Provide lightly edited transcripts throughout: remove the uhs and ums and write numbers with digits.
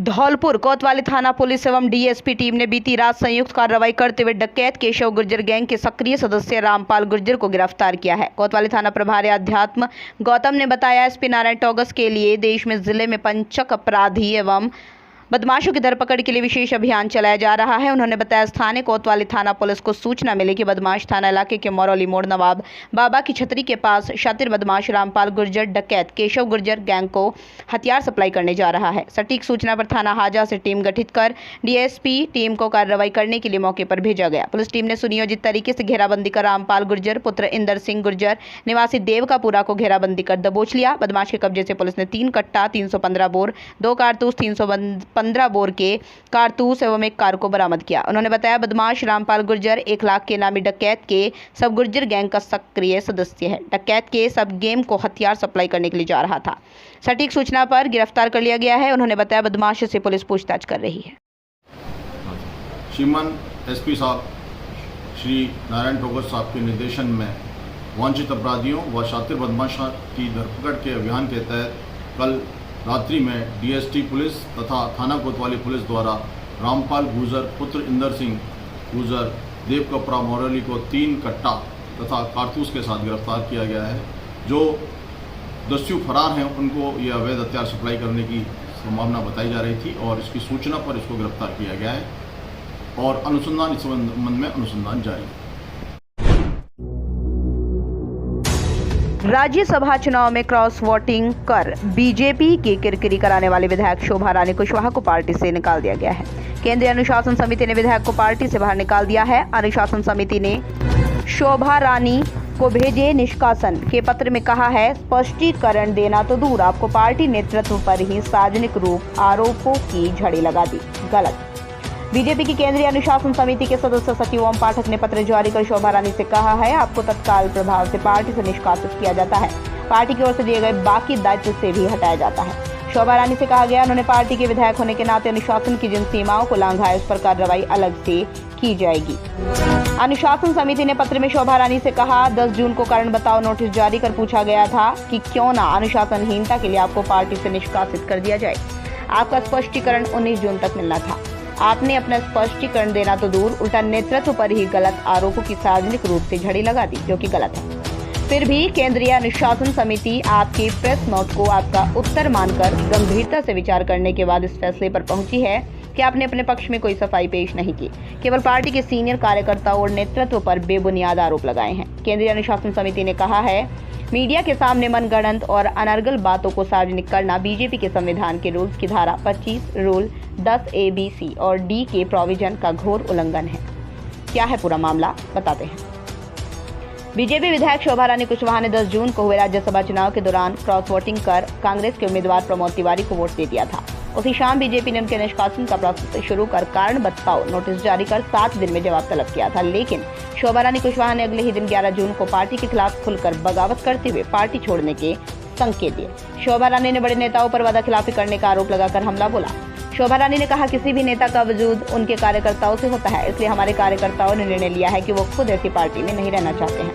धौलपुर कोतवाली थाना पुलिस एवं डीएसपी टीम ने बीती रात संयुक्त कार्रवाई करते हुए डकैत केशव गुर्जर गैंग के सक्रिय सदस्य रामपाल गुर्जर को गिरफ्तार किया है। कोतवाली थाना प्रभारी अध्यात्म गौतम ने बताया, एसपी नारायण टोगस के लिए देश में जिले में पंचक अपराधी एवं बदमाशों की धरपकड़ के लिए विशेष अभियान चलाया जा रहा है। उन्होंने बताया, स्थानीय कोतवाली थाना पुलिस को सूचना मिली कि बदमाश थाना इलाके के मौरौली मोड़ नवाब बाबा की छतरी के पास शातिर बदमाश रामपाल गुर्जर डकैत केशव गुर्जर गैंग को हथियार सप्लाई करने जा रहा है। सटीक सूचना पर थाना हाजा से टीम गठित कर डीएसपी टीम को कार्रवाई करने के लिए मौके पर भेजा गया। पुलिस टीम ने सुनियोजित तरीके से घेराबंदी कर रामपाल गुर्जर पुत्र इंदर सिंह गुर्जर निवासी देवकापुरा को घेराबंदी कर दबोच लिया। बदमाश के कब्जे से पुलिस ने 3 कट्टा 315 बोर 2 कारतूस 315 बोर के कारतूस एवं एक कार को बरामद किया। उन्होंने बताया, बदमाश रामपाल गुर्जर 1 लाख के नामी डकैत के सब गुर्जर गैंग का सक्रिय सदस्य है। डकैत के सब गेम को हथियार सप्लाई करने के लिए जा रहा था। सटीक सूचना पर गिरफ्तार कर लिया गया है। उन्होंने बताया, बदमाश से पुलिस पूछताछ कर रही है। श्रीमान एसपी साहब श्री नारायण टोगस साहब के निर्देशन में वांछित अपराधियों व शातिर बदमाशों की धरपकड़ के अभियान के तहत कल रात्रि में डीएसटी पुलिस तथा थाना कोतवाली पुलिस द्वारा रामपाल गुर्जर पुत्र इंदर सिंह गुर्जर देवकापुरा मौरौली को 3 कट्टा तथा कारतूस के साथ गिरफ्तार किया गया है। जो दस्यु फरार हैं उनको ये अवैध हथियार सप्लाई करने की संभावना बताई जा रही थी और इसकी सूचना पर इसको गिरफ्तार किया गया है और अनुसंधान इस संबंध में अनुसंधान जारी है। राज्यसभा चुनाव में क्रॉस वोटिंग कर बीजेपी की किरकिरी कराने वाले विधायक शोभा रानी कुशवाहा को पार्टी से निकाल दिया गया है। केंद्रीय अनुशासन समिति ने विधायक को पार्टी से बाहर निकाल दिया है। अनुशासन समिति ने शोभा रानी को भेजे निष्कासन के पत्र में कहा है, स्पष्टीकरण देना तो दूर, आपको पार्टी नेतृत्व पर ही सार्वजनिक रूप आरोपों की झड़ी लगा दी। गलत। बीजेपी की केंद्रीय अनुशासन समिति के सदस्य सचिव ओम पाठक ने पत्र जारी कर शोभा रानी से कहा है, आपको तत्काल प्रभाव से पार्टी से निष्कासित किया जाता है। पार्टी की ओर से दिए गए बाकी दायित्व से भी हटाया जाता है। शोभा रानी से कहा गया, उन्होंने पार्टी के विधायक होने के नाते अनुशासन की जिन सीमाओं को लांघा है उस पर कार्रवाई अलग से की जाएगी। अनुशासन समिति ने पत्र में शोभा रानी से कहा, 10 जून को कारण बताओ नोटिस जारी कर पूछा गया था कि क्यों ना अनुशासनहीनता के लिए आपको पार्टी से निष्कासित कर दिया जाए। आपका स्पष्टीकरण 19 जून तक मिलना था। आपने अपना स्पष्टीकरण देना तो दूर, उल्टा नेतृत्व पर ही गलत आरोपों की सार्वजनिक रूप से झड़ी लगा दी, जो कि गलत है। फिर भी केंद्रीय अनुशासन समिति आपके प्रेस नोट को आपका उत्तर मानकर गंभीरता से विचार करने के बाद इस फैसले पर पहुंची है कि आपने अपने पक्ष में कोई सफाई पेश नहीं की, केवल पार्टी के सीनियर कार्यकर्ताओं और नेतृत्व पर बेबुनियाद आरोप लगाए हैं। केंद्रीय अनुशासन समिति ने कहा है, मीडिया के सामने मनगढ़ंत और अनर्गल बातों को सार्वजनिक करना बीजेपी के संविधान के रूल्स की धारा 25, रूल 10 A, B, C और D के प्रोविजन का घोर उल्लंघन है। क्या है पूरा मामला, बताते हैं। बीजेपी विधायक शोभा रानी कुशवाहा ने 10 जून को हुए राज्यसभा चुनाव के दौरान क्रॉस वोटिंग कर कांग्रेस के उम्मीदवार प्रमोद तिवारी को वोट दे दिया था। उसी शाम बीजेपी ने उनके निष्कासन का प्रोसेस शुरू कर कारण बताओ नोटिस जारी कर 7 दिन में जवाब तलब किया था, लेकिन शोभा रानी कुशवाहा ने अगले ही दिन 11 जून को पार्टी के खिलाफ खुलकर बगावत करते हुए पार्टी छोड़ने के संकेत दिए। शोभा रानी ने बड़े नेताओं पर वादाखिलाफी करने का आरोप लगाकर हमला बोला। शोभा रानी ने कहा, किसी भी नेता का वजूद उनके कार्यकर्ताओं से होता है, इसलिए हमारे कार्यकर्ताओं ने निर्णय लिया है कि वो खुद ऐसी पार्टी में नहीं रहना चाहते हैं।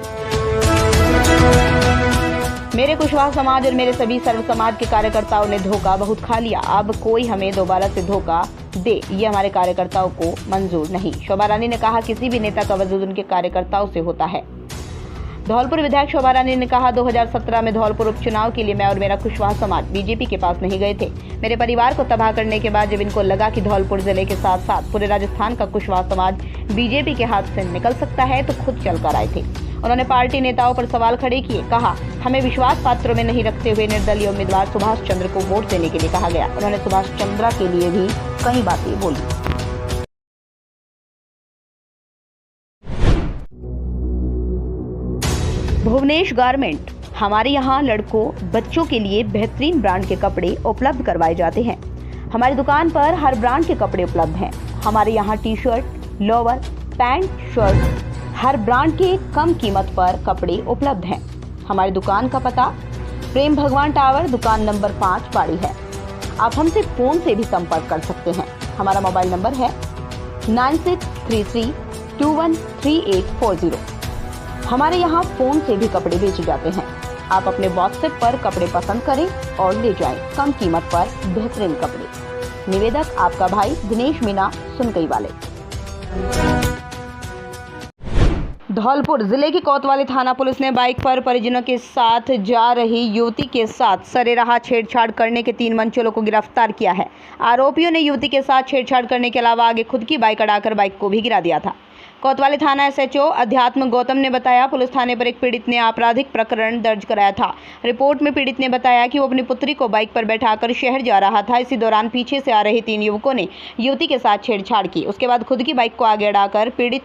मेरे कुशवाहा समाज और मेरे सभी सर्व समाज के कार्यकर्ताओं ने धोखा बहुत खा लिया। अब कोई हमें दोबारा से धोखा दे, ये हमारे कार्यकर्ताओं को मंजूर नहीं। शोभा रानी ने कहा, किसी भी नेता का वजूद उनके कार्यकर्ताओं से होता है। धौलपुर विधायक शोभा रानी ने कहा, 2017 में धौलपुर उपचुनाव के लिए मैं और मेरा कुशवाहा समाज बीजेपी के पास नहीं गए थे। मेरे परिवार को तबाह करने के बाद जब इनको लगा कि धौलपुर जिले के साथ साथ पूरे राजस्थान का कुशवाहा समाज बीजेपी के हाथ से निकल सकता है तो खुद चलकर आए थे। उन्होंने पार्टी नेताओं पर सवाल खड़े किए। कहा, हमें विश्वास पात्रों में नहीं रखते हुए निर्दलीय उम्मीदवार सुभाष चंद्र को वोट देने के लिए कहा गया। उन्होंने सुभाष चंद्र के लिए भी कई बातें बोली। भुवनेश गारमेंट, हमारे यहाँ लड़कों बच्चों के लिए बेहतरीन ब्रांड के कपड़े उपलब्ध करवाए जाते हैं। हमारी दुकान पर हर ब्रांड के कपड़े उपलब्ध हैं। हमारे यहाँ T shirt, lower, pant, shirt हर ब्रांड के कम कीमत पर कपड़े उपलब्ध हैं। हमारी दुकान का पता प्रेम भगवान टावर, दुकान नंबर 5 पाड़ी है। आप हमसे फोन से भी संपर्क कर सकते हैं। हमारा मोबाइल नंबर है 9633213840। हमारे यहाँ फोन से भी कपड़े बेचे जाते हैं। आप अपने व्हाट्सएप पर कपड़े पसंद करें और ले जाएं कम कीमत पर बेहतरीन कपड़े। निवेदक आपका भाई दिनेश मीना, सुनकई वाले। धौलपुर जिले की कोतवाली थाना पुलिस ने बाइक पर परिजनों के साथ जा रही युवती के साथ सरेराह छेड़छाड़ करने के 3 मनचलों को गिरफ्तार किया है। आरोपियों ने युवती के साथ छेड़छाड़ करने के अलावा आगे खुद की बाइक अड़ाकर बाइक को भी गिरा दिया था। कोतवाली थाना SHO अध्यात्म गौतम ने बताया, पुलिस थाने पर एक पीड़ित ने आपराधिक प्रकरण दर्ज कराया था। रिपोर्ट में पीड़ित ने बताया कि वो अपनी पुत्री को बाइक पर बैठाकर शहर जा रहा था। इसी दौरान पीछे से आ रहे 3 युवकों ने युवती के साथ छेड़छाड़ की। उसके बाद खुद की बाइक को आगे अड़ाकर पीड़ित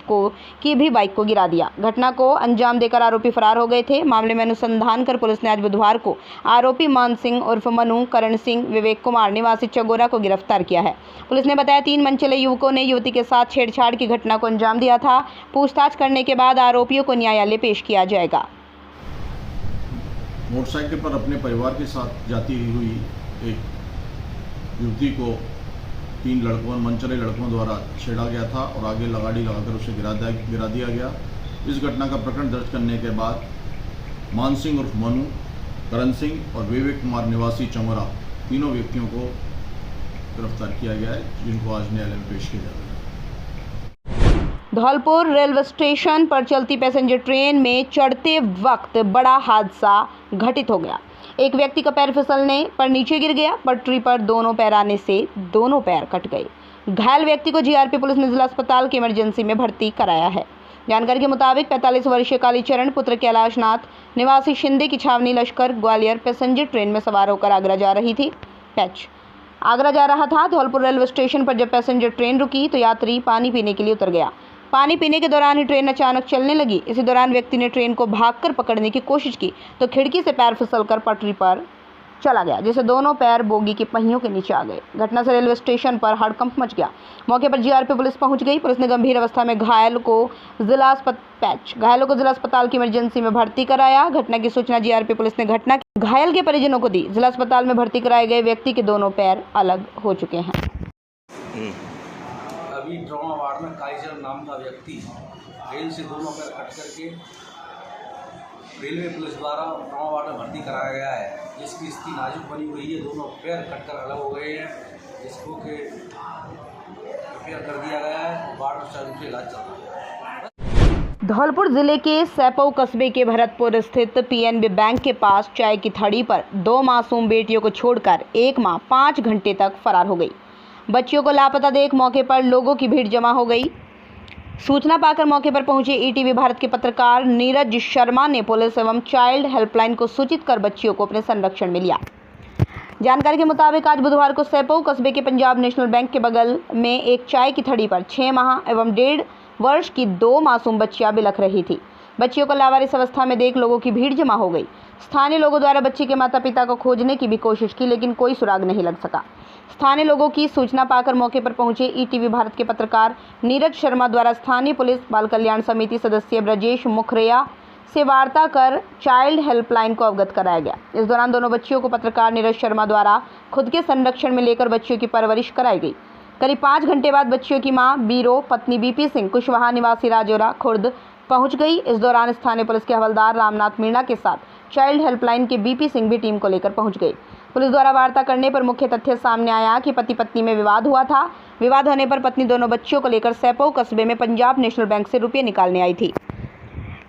की भी बाइक को गिरा दिया। घटना को अंजाम देकर आरोपी फरार हो गए थे। मामले में अनुसंधान कर पुलिस ने आज बुधवार को आरोपी मान सिंह उर्फ मनु, करण सिंह, विवेक कुमार निवासी चगोरा को गिरफ्तार किया है। पुलिस ने बताया 3 मनचले युवकों ने युवती के साथ छेड़छाड़ की घटना को अंजाम दिया था। पूछताछ करने के बाद आरोपियों को न्यायालय पेश किया जाएगा। मोटरसाइकिल पर अपने परिवार के साथ जाती हुई एक युवती को 3 मनचले लड़कों द्वारा छेड़ा गया था और आगे लगाड़ी लगाकर उसे गिरा दिया गया। इस घटना का प्रकरण दर्ज करने के बाद मान सिंह उर्फ मनु, करण सिंह और विवेक कुमार निवासी चमोरा तीनों व्यक्तियों को गिरफ्तार किया गया है, जिनको आज न्यायालय में पेश किया जाएगा। धौलपुर रेलवे स्टेशन पर चलती पैसेंजर ट्रेन में चढ़ते वक्त बड़ा हादसा घटित हो गया। एक व्यक्ति का पैर फिसलने पर नीचे गिर गया। पटरी पर दोनों पैर आने से दोनों पैर कट गए। घायल व्यक्ति को GRP पुलिस ने जिला अस्पताल की इमरजेंसी में भर्ती कराया है। जानकारी के मुताबिक 45 वर्षीय कालीचरण पुत्र कैलाश नाथ निवासी शिंदे की छावनी लश्कर ग्वालियर पैसेंजर ट्रेन में सवार होकर आगरा जा रही थी। आगरा जा रहा था। धौलपुर रेलवे स्टेशन पर जब पैसेंजर ट्रेन रुकी तो यात्री पानी पीने के लिए उतर गया। पानी पीने के दौरान ही ट्रेन अचानक चलने लगी। इसी दौरान व्यक्ति ने ट्रेन को भागकर पकड़ने की कोशिश की तो खिड़की से पैर फिसलकर पटरी पर चला गया, जिससे दोनों पैर बोगी की पहियों के नीचे आ गए। घटना से रेलवे स्टेशन पर हड़कंप मच गया। मौके पर GRP पुलिस पहुंच गई। पुलिस ने गंभीर अवस्था में घायलों को जिला अस्पताल की इमरजेंसी में भर्ती कराया। घटना की सूचना GRP पुलिस ने घायल के परिजनों को दी। जिला अस्पताल में भर्ती कराए गए व्यक्ति के दोनों पैर अलग हो चुके हैं। अभी ट्रॉमा वार्ड में कालीचरण नाम का व्यक्ति रेल से दोनों पैर कट करके रेलवे पुलिस द्वारा ट्रॉमा वार्ड में भर्ती कराया गया है, जिसकी स्थिति नाजुक बनी हुई है। दोनों पैर कटकर अलग हो गए हैं, जिसको के रिपेयर कर दिया गया है। वार्ड में इलाज चल रहा है। धौलपुर जिले के सैपऊ कस्बे के भरतपुर स्थित PNB बैंक के पास चाय की थड़ी पर 2 मासूम बेटियों को छोड़कर एक मां 5 घंटे तक फरार हो गई। बच्चियों को लापता देख मौके पर लोगों की भीड़ जमा हो गई। सूचना पाकर मौके पर पहुंचे ETV भारत के पत्रकार नीरज शर्मा ने पुलिस एवं चाइल्ड हेल्पलाइन को सूचित कर बच्चियों को अपने संरक्षण में लिया। जानकारी के मुताबिक आज बुधवार को सैपऊ कस्बे के पंजाब नेशनल बैंक के बगल में एक चाय की थड़ी पर 6 माह एवं 1.5 वर्ष की 2 मासूम बच्चियां बिलख रही थी। बच्चियों को लावारिस अवस्था में देख लोगों की भीड़ जमा हो गई। स्थानीय लोगों द्वारा बच्ची के माता पिता को खोजने की भी कोशिश की, लेकिन कोई सुराग नहीं लग सका। स्थानीय लोगों की सूचना पाकर मौके पर पहुंचे ETV भारत के पत्रकार नीरज शर्मा द्वारा स्थानीय पुलिस बाल कल्याण समिति सदस्य ब्रजेश मुखरिया से वार्ता कर चाइल्ड हेल्पलाइन को अवगत कराया गया। इस दौरान दोनों बच्चियों को पत्रकार नीरज शर्मा द्वारा खुद के संरक्षण में लेकर बच्चियों की परवरिश कराई गई। करीब 5 घंटे बाद बच्चियों की मां बीरो पत्नी BP सिंह कुशवाहा निवासी राजौरा खुर्द पहुंच गई। इस दौरान स्थानीय पुलिस के हवलदार रामनाथ मीणा के साथ चाइल्ड हेल्पलाइन के BP सिंह भी टीम को लेकर पहुंच गए। पुलिस द्वारा वार्ता करने पर मुख्य तथ्य सामने आया कि पति पत्नी में विवाद हुआ था। विवाद होने पर पत्नी दोनों बच्चियों को लेकर सैपऊ कस्बे में पंजाब नेशनल बैंक से रुपये निकालने आई थी,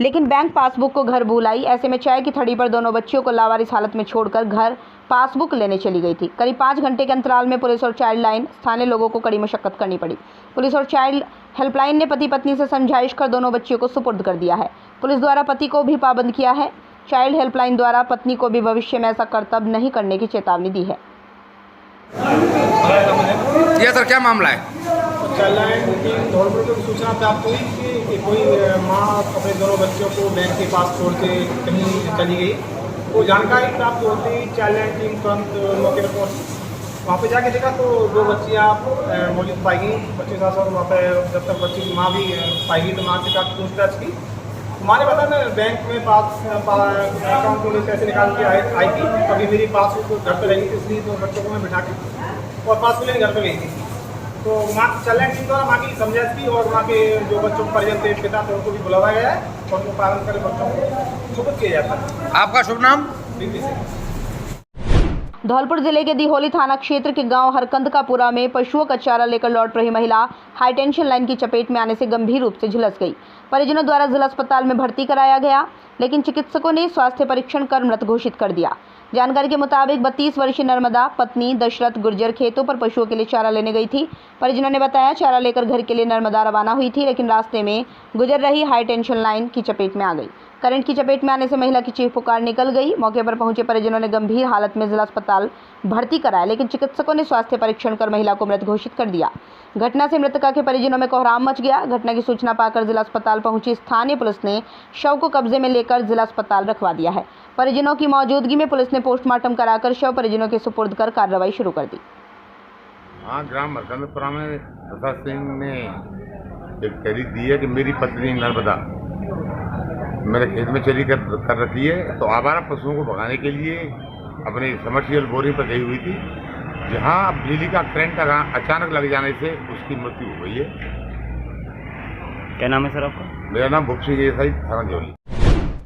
लेकिन बैंक पासबुक को घर भूल आई। ऐसे में चाय की थड़ी पर दोनों बच्चियों को लावारिस हालत में छोड़कर घर पासबुक लेने चली गई थी। करीब 5 घंटे के अंतराल में पुलिस और चाइल्ड लाइन स्थानीय लोगों को कड़ी मशक्कत करनी पड़ी। पुलिस और चाइल्ड हेल्पलाइन ने पति पत्नी से समझाइश कर दोनों बच्चियों को सुपुर्द कर दिया है। पुलिस द्वारा पति को भी पाबंद किया है। चाइल्ड हेल्पलाइन द्वारा पत्नी को भी भविष्य में ऐसा कर्तव्य नहीं करने की चेतावनी दी है। ये सर क्या मामला है? चाइल्ड लाइन की धौलपुर को सूचना प्राप्त हुई कि कोई माँ अपने दोनों बच्चों को बैंक के पास छोड़ के कहीं चली गई। वो जानकारी प्राप्त होती ही चाइल्ड लाइन टीम तुरंत मौके पर पहुँची। वहाँ पे जाके देखा तो 2 बच्चियाँ मौजूद पाई गई। बच्चे के साथ वहाँ पे जब तक बच्ची की माँ भी पाई गई तो माँ के साथ पूछताछ की। माँ ने बताया मैं बैंक में अकाउंट में पैसे निकाल के आई थी, कभी मेरी पासबुक घर पर रही थी, इसलिए तो बच्चों को मैं बिठा के और पासबुक लेने घर पर गई थी। तो माँ चाइल्ड लाइन टीम द्वारा माँ की समझाइश की और वहाँ के जो बच्चों के परिजन थे पिता थे उनको भी बुलाया गया है और उनको पालन कर बच्चों को सुपुर्द किया जाता है। आपका शुभ नाम? BP सिंह। धौलपुर जिले के दिहोली थाना क्षेत्र के गांव हरकंदकापुरा में पशुओं का चारा लेकर लौट रही महिला हाईटेंशन लाइन की चपेट में आने से गंभीर रूप से झुलस गई। परिजनों द्वारा जिला अस्पताल में भर्ती कराया गया, लेकिन चिकित्सकों ने स्वास्थ्य परीक्षण कर मृत घोषित कर दिया। जानकारी के मुताबिक 32 वर्षीय नर्मदा पत्नी दशरथ गुर्जर खेतों पर पशुओं के लिए चारा लेने गई थी। परिजनों ने बताया चारा लेकर घर के लिए नर्मदा रवाना हुई थी, लेकिन रास्ते में गुजर रही हाई टेंशन लाइन की चपेट में आ गई। करंट की चपेट में आने से महिला की चीख पुकार निकल गई। मौके पर पहुंचे परिजनों ने गंभीर हालत में जिला अस्पताल भर्ती कराया, लेकिन चिकित्सकों ने स्वास्थ्य परीक्षण कर महिला को मृत घोषित कर दिया। घटना से मृतका के परिजनों में कोहराम मच गया। घटना की सूचना पाकर जिला अस्पताल पहुंची स्थानीय पुलिस ने शव को कब्जे में लेकर जिला अस्पताल रखवा दिया है। परिजनों की मौजूदगी में पुलिस ने पोस्टमार्टम कराकर शव परिजनों के सुपुर्द कर कार्रवाई शुरू कर दी। हाँ, ग्राम हरकंदपुरा में प्रसाद सिंह ने एक तहरीर दी है कि मेरी पत्नी नर्मदा मेरे खेत में चली कर रखी है, तो आवारा पशुओं को भगाने के लिए अपने समर्शियल बोरिंग पर गई हुई थी, जहां बिजली का करंट अचानक लग जाने से उसकी मृत्यु हो गई है। क्या नाम है सर आपका? मेरा नाम भूप सिंह एसआई थाना दिहोली।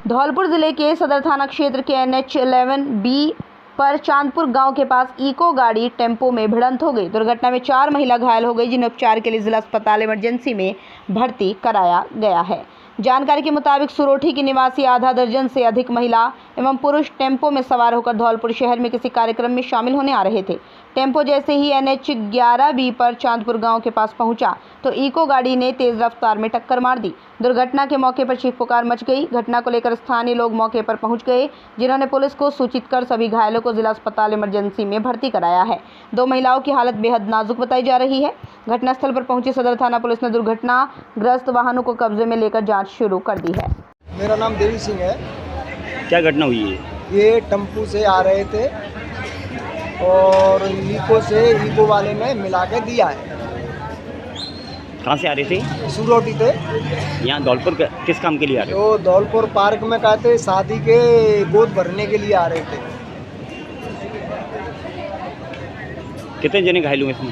धौलपुर जिले के सदर थाना क्षेत्र के NH 11B पर चांदपुर गांव के पास इको गाड़ी टेम्पो में भिड़ंत हो गई। दुर्घटना में 4 महिला घायल हो गई, जिन्हें उपचार के लिए जिला अस्पताल इमरजेंसी में भर्ती कराया गया है। जानकारी के मुताबिक सुरोठी की निवासी आधा दर्जन से अधिक महिला एवं पुरुष टेम्पो में सवार होकर धौलपुर शहर में किसी कार्यक्रम में शामिल होने आ रहे थे। टेम्पो जैसे ही NH 11B पर चांदपुर गांव के पास पहुंचा तो इको गाड़ी ने तेज रफ्तार में टक्कर मार दी। दुर्घटना के मौके पर चीख पुकार मच गई। घटना को लेकर स्थानीय लोग मौके पर पहुंच गए, जिन्होंने पुलिस को सूचित कर सभी घायलों को जिला अस्पताल इमरजेंसी में भर्ती कराया है। 2 महिलाओं की हालत बेहद नाजुक बताई जा रही है। घटनास्थल पर पहुंची सदर थाना पुलिस ने दुर्घटनाग्रस्त वाहनों को कब्जे में लेकर जाँच शुरू कर दी है। मेरा नाम देवी सिंह है। क्या घटना हुई है? ये टेम्पू से आ रहे थे और इको वाले ने मिला के दिया है। कहाँ से आ रहे थे? सुरोटी थे। यहाँ धौलपुर किस काम के लिए आ रहे थे? तो धौलपुर पार्क में कहते शादी के गोद भरने के लिए आ रहे थे। कितने जने घायल हुए इसमें?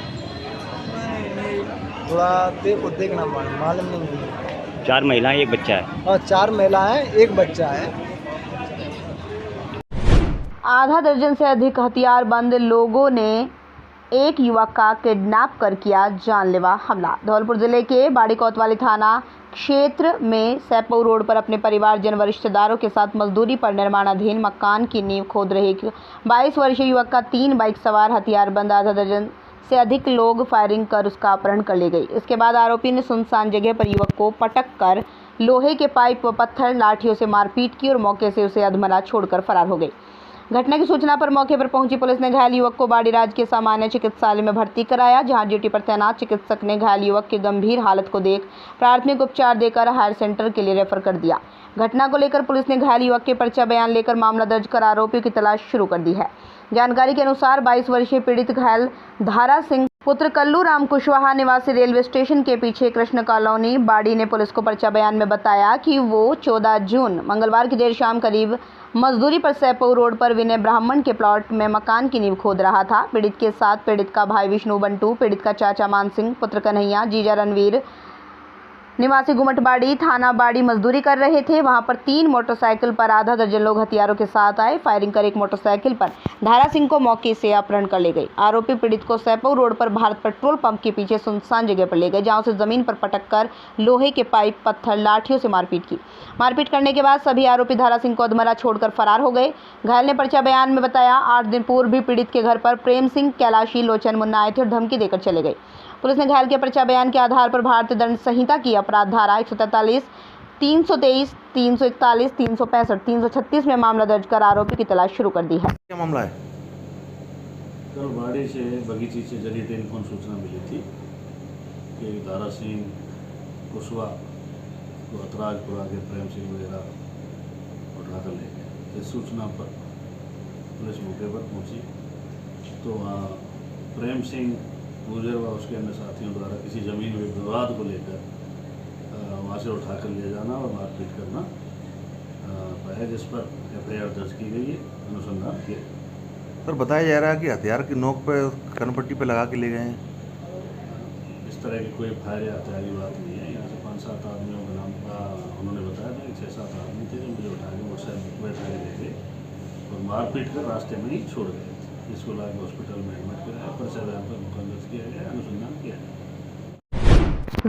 थोड़ा देखना मालूम नहीं है। 4 महिलाएं, एक बच्चा है। और 4 महिलाएं, एक बच्चा है। आधा दर्जन से अधिक हथियारबंद लोगों ने एक युवक का किडनैप कर किया जानलेवा हमला। धौलपुर जिले के बाड़ी कोतवाली थाना क्षेत्र में सैपऊ रोड पर अपने परिवारजन व रिश्तेदारों के साथ मजदूरी पर निर्माणाधीन मकान की नींव खोद रहे 22 वर्षीय युवक का 3 बाइक सवार हथियारबंद आधा दर्जन से अधिक लोग फायरिंग कर उसका अपहरण कर ले गए। इसके बाद आरोपी ने सुनसान जगह पर युवक को पटक कर लोहे के पाइप व पत्थर लाठियों से मारपीट की और मौके से उसे अधमरा छोड़कर फरार हो गए। घटना की सूचना पर मौके पर पहुंची पुलिस ने घायल युवक को बाड़ी राजकीय सामान्य चिकित्सालय में भर्ती कराया, जहां ड्यूटी पर तैनात चिकित्सक ने घायल युवक की गंभीर हालत को देख प्राथमिक उपचार देकर हायर सेंटर के लिए रेफर कर दिया। घटना को लेकर पुलिस ने घायल युवक के पर्चा बयान लेकर मामला दर्ज कर आरोपियों की तलाश शुरू कर दी है। जानकारी के अनुसार 22 वर्षीय पीड़ित घायल धारा सिंह पुत्र कल्लू राम कुशवाहा निवासी रेलवे स्टेशन के पीछे कृष्ण कॉलोनी बाड़ी ने पुलिस को पर्चा बयान में बताया कि वो 14 जून मंगलवार की देर शाम करीब मजदूरी पर सैपऊ रोड पर विनय ब्राह्मण के प्लॉट में मकान की नींव खोद रहा था। पीड़ित के साथ पीड़ित का भाई विष्णु बंटू, पीड़ित का चाचा मान सिंह, पुत्र कन्हैया, जीजा रणवीर निवासी गुमटबाड़ी थाना बाड़ी मजदूरी कर रहे थे। वहां पर 3 मोटरसाइकिल पर आधा दर्जन लोग हथियारों के साथ आए। फायरिंग कर एक मोटरसाइकिल पर धारा सिंह को मौके से अपहरण कर ले गए। आरोपी पीड़ित को सैपऊ रोड पर भारत पेट्रोल पंप के पीछे सुनसान जगह पर ले गए, जहां उसे जमीन पर पटक कर लोहे के पाइप, पत्थर, लाठियों से मारपीट की। मारपीट करने के बाद सभी आरोपी धारा सिंह को अधमरा छोड़कर फरार हो गए। घायल ने पर्चा बयान में बताया 8 दिन पूर्व भी पीड़ित के घर पर प्रेम सिंह, कैलाशी, लोचन मुन्ना आए थे और धमकी देकर चले गए। पुलिस ने घायल के पर्चा बयान के आधार पर भारतीय दंड संहिता की अपराध धारा 143, 323, 341, 365, 336 में मामला दर्ज कर आरोपी की तलाश शुरू कर दी है। क्या मामला है? कल बाड़ी से बगीची से जरिए टेलीफोन सूचना मिली थी कि दारा सिंह कुशवा को अतराजपुरा के प्रेम सिंह वगैरह उठा कर ले गए। इस सूचना पर पुलिस मौके पर पहुंची तो वहाँ प्रेम सिंह गुजर व उसके अन्य साथियों द्वारा किसी ज़मीन विवाद को लेकर वहाँ से उठाकर ले जाना और मारपीट करना है, जिस पर FIR दर्ज की गई है, अनुसंधान किया। सर, बताया जा रहा है कि हथियार की नोक पे कनपट्टी पे लगा के ले गए हैं। इस तरह की कोई फायर या हथियारी बात नहीं है। यहाँ से 5-7 आदमियों का नाम का उन्होंने बताया था कि 6-7 आदमी थे जो मुझे उठा के मोटरसाइकिल बैठा के ले गए और मारपीट कर रास्ते में ही छोड़ गए। जिसको लाके हॉस्पिटल में एडमिट कराया, परिसर पर मुकदमा दर्ज किया गया, अनुसंधान किया गया।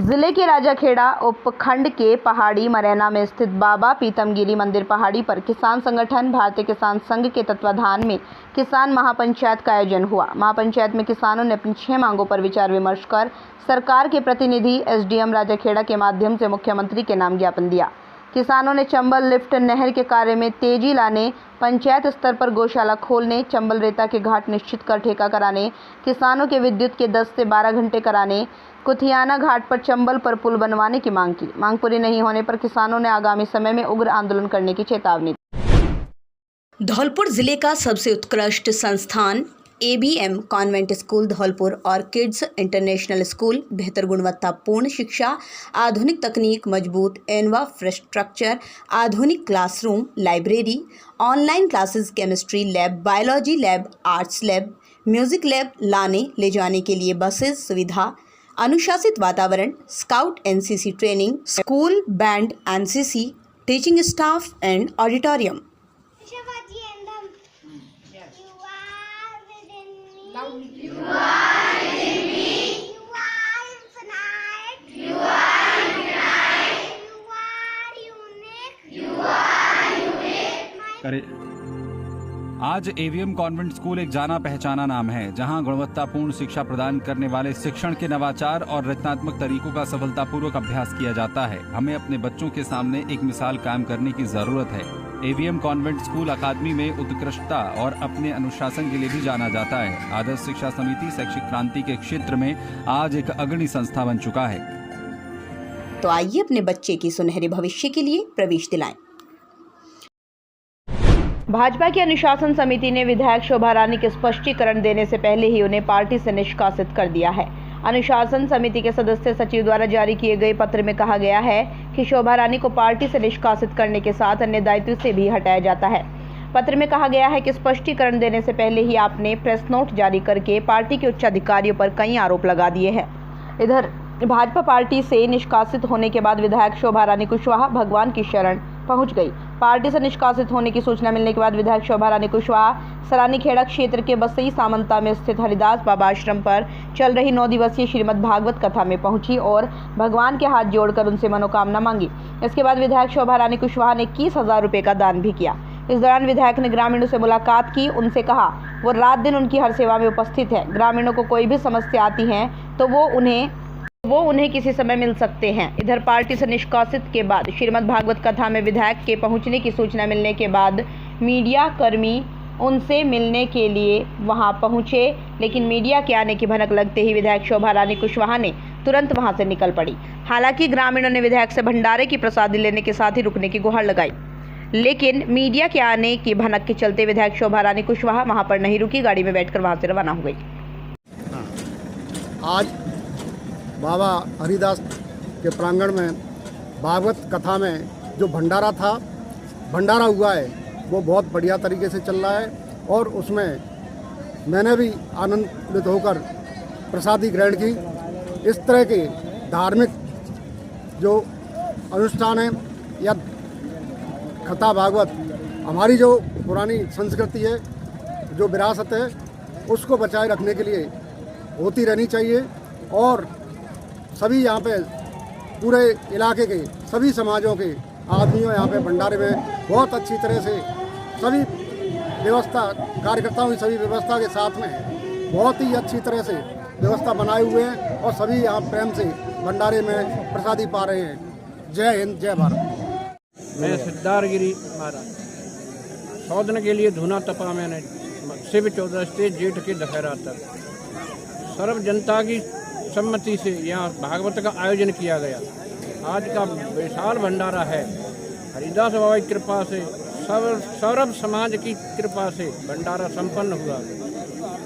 जिले के राजाखेड़ा उपखंड के पहाड़ी मरैना में स्थित बाबा पीतमगिरी मंदिर पहाड़ी पर किसान संगठन भारतीय किसान संघ के तत्वाधान में किसान महापंचायत का आयोजन हुआ। महापंचायत में किसानों ने अपनी 6 मांगों पर विचार विमर्श कर सरकार के प्रतिनिधि एसडीएम राजाखेड़ा के माध्यम से मुख्यमंत्री के नाम ज्ञापन दिया। किसानों ने चंबल लिफ्ट नहर के कार्य में तेजी लाने, पंचायत स्तर पर गौशाला खोलने, चंबल रेता के घाट निश्चित कर ठेका कराने, किसानों के विद्युत के 10 से 12 घंटे कराने, कुथियाना घाट पर चंबल पर पुल बनवाने की मांग की। मांग पूरी नहीं होने पर किसानों ने आगामी समय में उग्र आंदोलन करने की चेतावनी दी। धौलपुर जिले का सबसे उत्कृष्ट संस्थान ABM कॉन्वेंट स्कूल धौलपुर और किड्स इंटरनेशनल स्कूल बेहतर गुणवत्तापूर्ण शिक्षा, आधुनिक तकनीक, मजबूत इंफ्रास्ट्रक्चर, आधुनिक classroom, library, online classes, chemistry lab, biology lab, arts lab, music lab लाने ले जाने के लिए बसेस सुविधा, अनुशासित वातावरण, scout NCC training, school band NCC, teaching staff and auditorium. आज ABM कॉन्वेंट स्कूल एक जाना पहचाना नाम है, जहां गुणवत्तापूर्ण शिक्षा प्रदान करने वाले शिक्षण के नवाचार और रचनात्मक तरीकों का सफलतापूर्वक अभ्यास किया जाता है। हमें अपने बच्चों के सामने एक मिसाल कायम करने की जरूरत है। ABM कॉन्वेंट स्कूल अकादमी में उत्कृष्टता और अपने अनुशासन के लिए भी जाना जाता है। आदर्श शिक्षा समिति शैक्षिक क्रांति के क्षेत्र में आज एक अग्रणी संस्था बन चुका है। तो आइए अपने बच्चे की सुनहरे भविष्य के लिए प्रवेश दिलाएं। भाजपा की अनुशासन समिति ने विधायक शोभा रानी के स्पष्टीकरण देने से पहले ही उन्हें पार्टी से निष्कासित कर दिया है। अनुशासन समिति के सदस्य सचिव द्वारा जारी किए गए पत्र में कहा गया है कि शोभा रानी को पार्टी से निष्कासित करने के साथ अन्य दायित्व से भी हटाया जाता है। पत्र में कहा गया है कि स्पष्टीकरण देने से पहले ही आपने प्रेस नोट जारी करके पार्टी के उच्च अधिकारियों पर कई आरोप लगा दिए हैं। इधर भाजपा पार्टी से निष्कासित होने के बाद विधायक शोभा रानी कुशवाहा भगवान की शरण पहुंच गई। पार्टी से निष्कासित होने की सूचना मिलने के बाद विधायक शोभा रानी कुशवाहा सरानीखेड़ा क्षेत्र के बसई सामंता में स्थित हरिदास बाबा आश्रम पर चल रही 9 दिवसीय श्रीमद् भागवत कथा में पहुंची और भगवान के हाथ जोड़कर उनसे मनोकामना मांगी। इसके बाद विधायक शोभा रानी कुशवाहा ने 21,000 रुपये का दान भी किया। इस दौरान विधायक ने ग्रामीणों से मुलाकात की, उनसे कहा वो रात दिन उनकी हर सेवा में उपस्थित है। ग्रामीणों को कोई भी समस्या आती है तो वो उन्हें किसी समय मिल सकते हैं। इधर पार्टी से निष्कासित के बाद श्रीमद् भागवत कथा में विधायक के पहुंचने की सूचना मिलने के बाद मीडिया कर्मी उनसे मिलने के लिए वहां पहुंचे, लेकिन मीडिया के आने की भनक लगते ही विधायक शोभा रानी कुशवाहा ने तुरंत वहां से निकल पड़ी। हालांकि ग्रामीणों ने विधायक से भंडारे की प्रसादी लेने के साथ ही रुकने की गुहार लगाई, लेकिन मीडिया के आने की भनक के चलते विधायक शोभा रानी कुशवाहा वहां पर नहीं रुकी, गाड़ी में बैठकर वहां से रवाना हो गई। आज बाबा हरिदास के प्रांगण में भागवत कथा में जो भंडारा हुआ है वो बहुत बढ़िया तरीके से चल रहा है और उसमें मैंने भी आनंदित होकर प्रसादी ग्रहण की। इस तरह के धार्मिक जो अनुष्ठान है या कथा भागवत हमारी जो पुरानी संस्कृति है, जो विरासत है, उसको बचाए रखने के लिए होती रहनी चाहिए और सभी यहाँ पे पूरे इलाके के सभी समाजों के आदमियों यहाँ पे भंडारे में बहुत अच्छी तरह से सभी व्यवस्था कार्यकर्ताओं की सभी व्यवस्था के साथ में बहुत ही अच्छी तरह से व्यवस्था बनाए हुए हैं और सभी यहाँ प्रेम से भंडारे में प्रसादी पा रहे हैं। जय हिंद, जय भारत। मैं सिद्धार्थगिरी महाराज 100 दिन के लिए धूना तपा मैंने शिव 14 से जेठ के दशहरा तक सर्व जनता की सम्मति से यहाँ भागवत का आयोजन किया गया। आज का विशाल भंडारा है। हरिदास बाबा की कृपा से सौरभ समाज की कृपा से भंडारा संपन्न हुआ।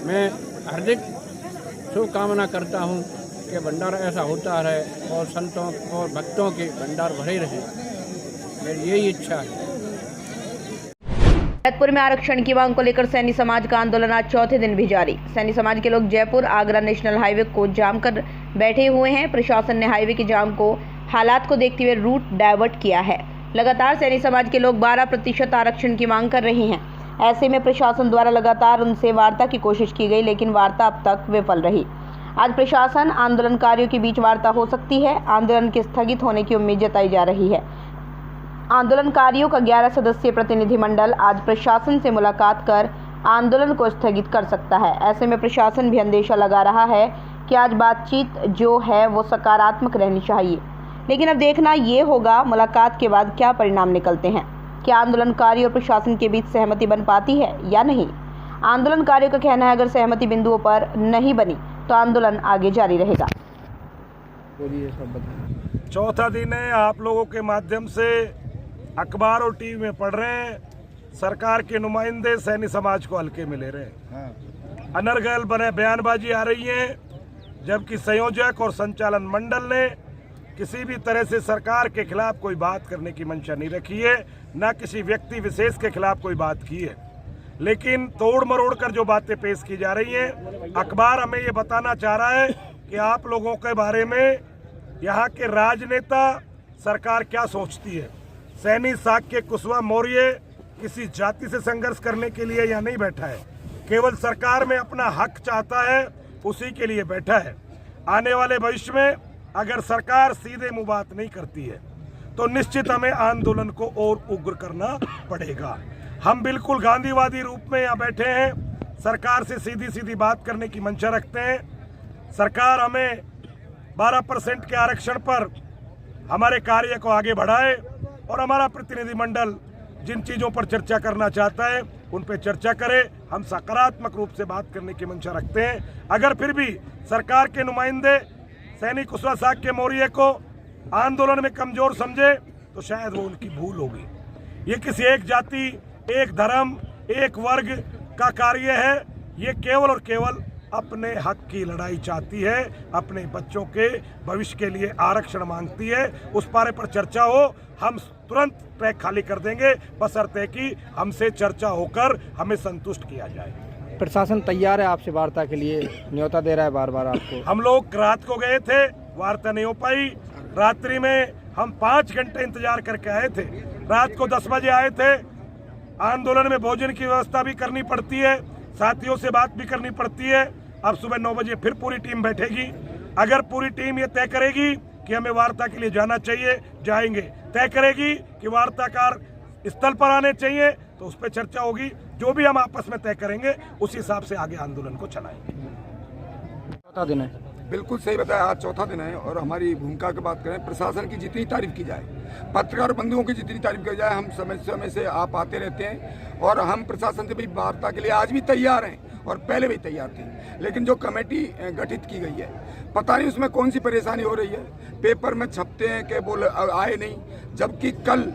मैं हार्दिक शुभकामना करता हूँ कि भंडारा ऐसा होता रहे और संतों और भक्तों के भंडार भरे रहे। मेरी यही इच्छा है। जयपुर में आरक्षण की मांग को लेकर सैनी समाज का आंदोलन आज चौथे दिन भी जारी। सैनी समाज के लोग जयपुर आगरा नेशनल हाईवे को जाम कर बैठे हुए हैं। प्रशासन ने हाईवे के जाम को हालात को देखते हुए रूट डाइवर्ट किया है। लगातार सैनी समाज के लोग 12% आरक्षण की मांग कर रहे हैं। ऐसे में प्रशासन द्वारा लगातार उनसे वार्ता की कोशिश की गई, लेकिन वार्ता अब तक विफल रही। आज प्रशासन आंदोलनकारियों के बीच वार्ता हो सकती है। आंदोलन के स्थगित होने की उम्मीद जताई जा रही है। आंदोलनकारियों का 11 सदस्यीय प्रतिनिधिमंडल आज प्रशासन से मुलाकात कर आंदोलन को स्थगित कर सकता है। ऐसे में प्रशासन भी अंदेशा लगा रहा है कि आज बातचीत जो है वो सकारात्मक रहनी चाहिए, लेकिन अब देखना ये होगा मुलाकात के बाद क्या परिणाम निकलते हैं। क्या आंदोलनकारी और प्रशासन के बीच सहमति बन पाती है या नहीं। आंदोलनकारियों का कहना है अगर सहमति बिंदुओं पर नहीं बनी तो आंदोलन आगे जारी रहेगा। चौथा दिन है, आप लोगों के माध्यम से अखबार और टीवी में पढ़ रहे हैं, सरकार के नुमाइंदे सैनी समाज को हल्के में ले रहे हैं। अनर्गल बने बयानबाजी आ रही है, जबकि संयोजक और संचालन मंडल ने किसी भी तरह से सरकार के खिलाफ कोई बात करने की मंशा नहीं रखी है, न किसी व्यक्ति विशेष के खिलाफ कोई बात की है। लेकिन तोड़ मरोड़ कर जो बातें पेश की जा रही हैं, अखबार हमें ये बताना चाह रहा है कि आप लोगों के बारे में यहाँ के राजनेता सरकार क्या सोचती है। सैनी साक्य कुशवाहा मौर्य किसी जाति से संघर्ष करने के लिए यहाँ नहीं बैठा है, केवल सरकार में अपना हक चाहता है, उसी के लिए बैठा है। आने वाले भविष्य में अगर सरकार सीधे मुंह बात नहीं करती है तो निश्चित हमें आंदोलन को और उग्र करना पड़ेगा। हम बिल्कुल गांधीवादी रूप में यहाँ बैठे हैं, सरकार से सीधी सीधी बात करने की मंशा रखते हैं। सरकार हमें 12% के आरक्षण पर हमारे कार्य को आगे बढ़ाए और हमारा प्रतिनिधिमंडल जिन चीज़ों पर चर्चा करना चाहता है उन पर चर्चा करे। हम सकारात्मक रूप से बात करने की मंशा रखते हैं। अगर फिर भी सरकार के नुमाइंदे सैनी कुशवाहा साक्य मौर्य को आंदोलन में कमजोर समझे तो शायद वो उनकी भूल होगी। ये किसी एक जाति, एक धर्म, एक वर्ग का कार्य है। ये केवल और केवल अपने हक की लड़ाई चाहती है, अपने बच्चों के भविष्य के लिए आरक्षण मांगती है। उस बारे पर चर्चा हो, हम तुरंत ट्रैक खाली कर देंगे, बशर्ते कि हमसे चर्चा होकर हमें संतुष्ट किया जाए। प्रशासन तैयार है आपसे वार्ता के लिए, न्योता दे रहा है बार बार आपको। हम लोग रात को गए थे, वार्ता नहीं हो पाई। रात्रि में हम 5 घंटे इंतजार करके आए थे। रात को 10 बजे आए थे। आंदोलन में भोजन की व्यवस्था भी करनी पड़ती है, साथियों से बात भी करनी पड़ती है। अब सुबह 9 बजे फिर पूरी टीम बैठेगी। अगर पूरी टीम ये तय करेगी कि हमें वार्ता के लिए जाना चाहिए, जाएंगे। तय करेगी कि वार्ताकार स्थल पर आने चाहिए तो उस पर चर्चा होगी। जो भी हम आपस में तय करेंगे उस हिसाब से आगे आंदोलन को चलाएंगे। चौथा दिन है, बिल्कुल सही बताया, आज चौथा दिन है। और हमारी भूमिका की बात करें, प्रशासन की जितनी तारीफ की जाए, पत्रकार बंधुओं की जितनी तारीफ की जाए, हम समय समय से आप आते रहते हैं और हम प्रशासन से भी वार्ता के लिए आज भी तैयार हैं और पहले भी तैयार थे। लेकिन जो कमेटी गठित की गई है, पता नहीं उसमें कौन सी परेशानी हो रही है। पेपर में छपते हैं कि बोल आए नहीं, जबकि कल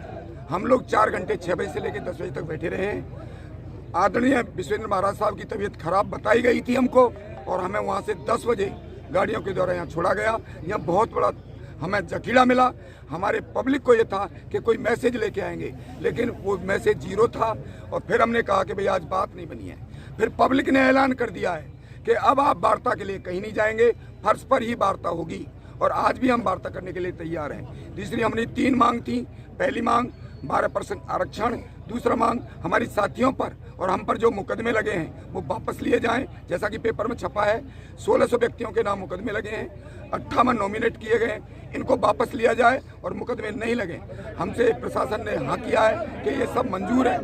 हम लोग 4 घंटे 6 बजे से लेकर 10 बजे तक बैठे रहे हैं। आदरणीय विश्वेंद्र महाराज साहब की तबीयत खराब बताई गई थी हमको और हमें वहाँ से 10 बजे गाड़ियों के द्वारा यहाँ छोड़ा गया। यहाँ बहुत बड़ा हमें जखीड़ा मिला। हमारे पब्लिक को ये था कि कोई मैसेज लेके आएंगे, लेकिन वो मैसेज 0 था। और फिर हमने कहा कि भाई आज बात नहीं बनी है। फिर पब्लिक ने ऐलान कर दिया है कि अब आप वार्ता के लिए कहीं नहीं जाएंगे, फर्श पर ही वार्ता होगी। और आज भी हम वार्ता करने के लिए तैयार हैं। दूसरी हमने 3 मांग थी। पहली मांग 12% आरक्षण, दूसरा मांग हमारी साथियों पर और हम पर जो मुकदमे लगे हैं वो वापस लिए जाएं। जैसा कि पेपर में छपा है, 1600 व्यक्तियों के नाम मुकदमे लगे हैं, 58 नॉमिनेट किए गए, इनको वापस लिया जाए और मुकदमे नहीं लगे। हमसे प्रशासन ने हाँ किया है कि ये सब मंजूर है।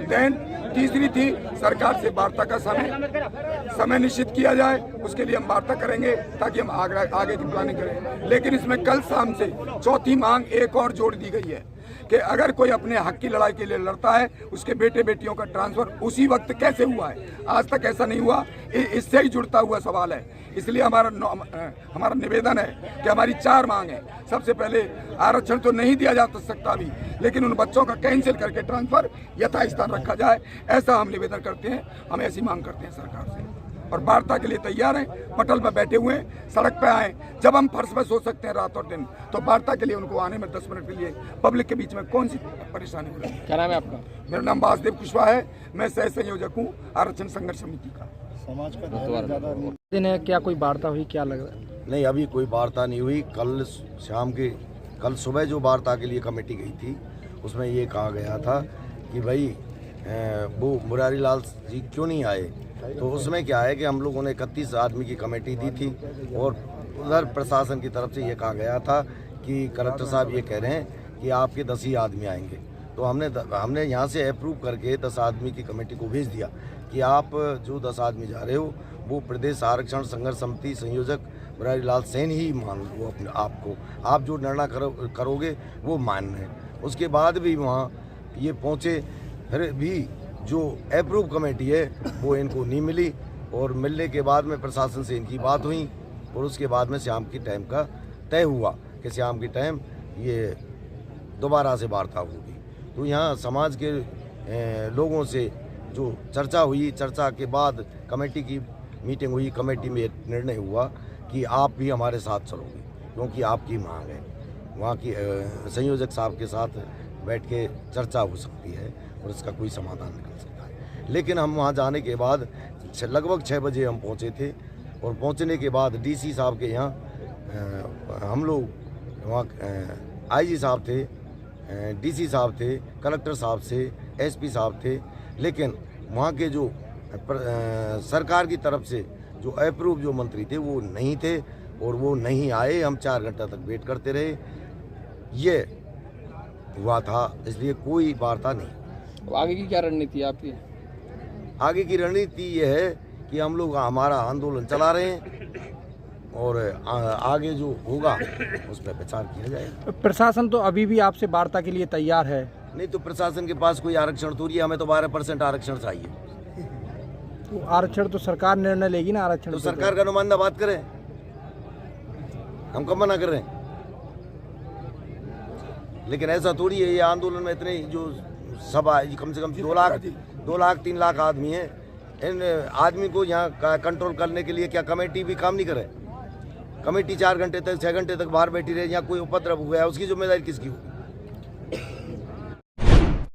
देन तीसरी थी सरकार से वार्ता का समय निश्चित किया जाए, उसके लिए हम वार्ता करेंगे ताकि हम आगे की प्लानिंग करें। लेकिन इसमें कल शाम से चौथी मांग एक और जोड़ दी गई है कि अगर कोई अपने हक की लड़ाई के लिए लड़ता है, उसके बेटे बेटियों का ट्रांसफर उसी वक्त कैसे हुआ है, आज तक ऐसा नहीं हुआ। इससे ही जुड़ता हुआ सवाल है। इसलिए हमारा निवेदन है कि हमारी 4 मांग है। सबसे पहले आरक्षण तो नहीं दिया जा सकता अभी, लेकिन उन बच्चों का कैंसिल करके ट्रांसफर यथास्थान रखा जाए, ऐसा हम निवेदन करते हैं। हम ऐसी मांग करते हैं सरकार से और वार्ता के लिए तैयार हैं। पटल पर बैठे हुए हैं, सड़क पे आए। जब हम फर्श में सो सकते हैं रात और दिन, तो वार्ता के लिए उनको आने में 10 मिनट के लिए पब्लिक के बीच में कौन सी परेशानी हो रही है। क्या नाम है आपका? मेरा नाम वासुदेव कुशवाहा है। मैं सह संयोजक हूँ आरक्षण संघर्ष समिति का। समाज का दिन है, क्या कोई वार्ता हुई, क्या लग रहा है? नहीं, अभी कोई वार्ता नहीं हुई। कल सुबह जो वार्ता के लिए कमेटी गई थी उसमें ये कहा गया था कि भाई वो मुरारी लाल जी क्यों नहीं आए। तो उसमें क्या है कि हम लोगों ने 31 आदमी की कमेटी दी थी और उधर प्रशासन की तरफ से ये कहा गया था कि कलेक्टर साहब ये कह रहे हैं कि आपके 10 ही आदमी आएंगे। तो हमने यहाँ से अप्रूव करके 10 आदमी की कमेटी को भेज दिया कि आप जो 10 आदमी जा रहे हो वो प्रदेश आरक्षण संघर्ष समिति संयोजक मुरारी लाल सेन ही मान लो अपने आपको, आप जो निर्णय करोगे वो मान्य है। उसके बाद भी वहाँ ये पहुँचे, फिर भी जो अप्रूव कमेटी है वो इनको नहीं मिली और मिलने के बाद में प्रशासन से इनकी बात हुई और उसके बाद में शाम की टाइम का तय हुआ कि शाम की टाइम ये दोबारा से वार्ता होगी। तो यहाँ समाज के लोगों से जो चर्चा हुई, चर्चा के बाद कमेटी की मीटिंग हुई, कमेटी में निर्णय हुआ कि आप भी हमारे साथ चलोगे क्योंकि आपकी मांग है। वहाँ की संयोजक साहब के साथ बैठ के चर्चा हो सकती है और इसका कोई समाधान निकल सकता है। लेकिन हम वहाँ जाने के बाद लगभग 6 बजे हम पहुँचे थे और पहुँचने के बाद डीसी साहब के यहाँ हम लोग वहाँ आईजी साहब थे, डीसी साहब थे, कलेक्टर साहब से एसपी साहब थे, लेकिन वहाँ के जो सरकार की तरफ से जो अप्रूव जो मंत्री थे वो नहीं थे और वो नहीं आए। हम 4 घंटा तक वेट करते रहे, ये हुआ था, इसलिए कोई वार्ता नहीं। आगे की क्या रणनीति है आपकी? आगे की रणनीति ये है कि हम लोग हमारा आंदोलन चला रहे हैं और आगे जो होगा उस पर विचार किया जाएगा। प्रशासन तो अभी भी आपसे वार्ता के लिए तैयार है? नहीं, तो प्रशासन के पास कोई आरक्षण थोड़ी है, हमें तो 12% आरक्षण चाहिए। तो आरक्षण तो सरकार निर्णय लेगी ना, आरक्षण तो सरकार का नुमाइंदा बात करें, हम कब मना कर रहे हैं। लेकिन ऐसा थोड़ी है, ये आंदोलन में इतने जो सभा कम से कम 2 लाख 3 लाख आदमी हैं, इन आदमी को यहाँ कंट्रोल करने के लिए क्या कमेटी भी काम नहीं करे? कमेटी 4 घंटे तक 6 घंटे तक बाहर बैठी रहे, यहाँ कोई उपद्रव हुआ है उसकी जिम्मेदारी किसकी होगी?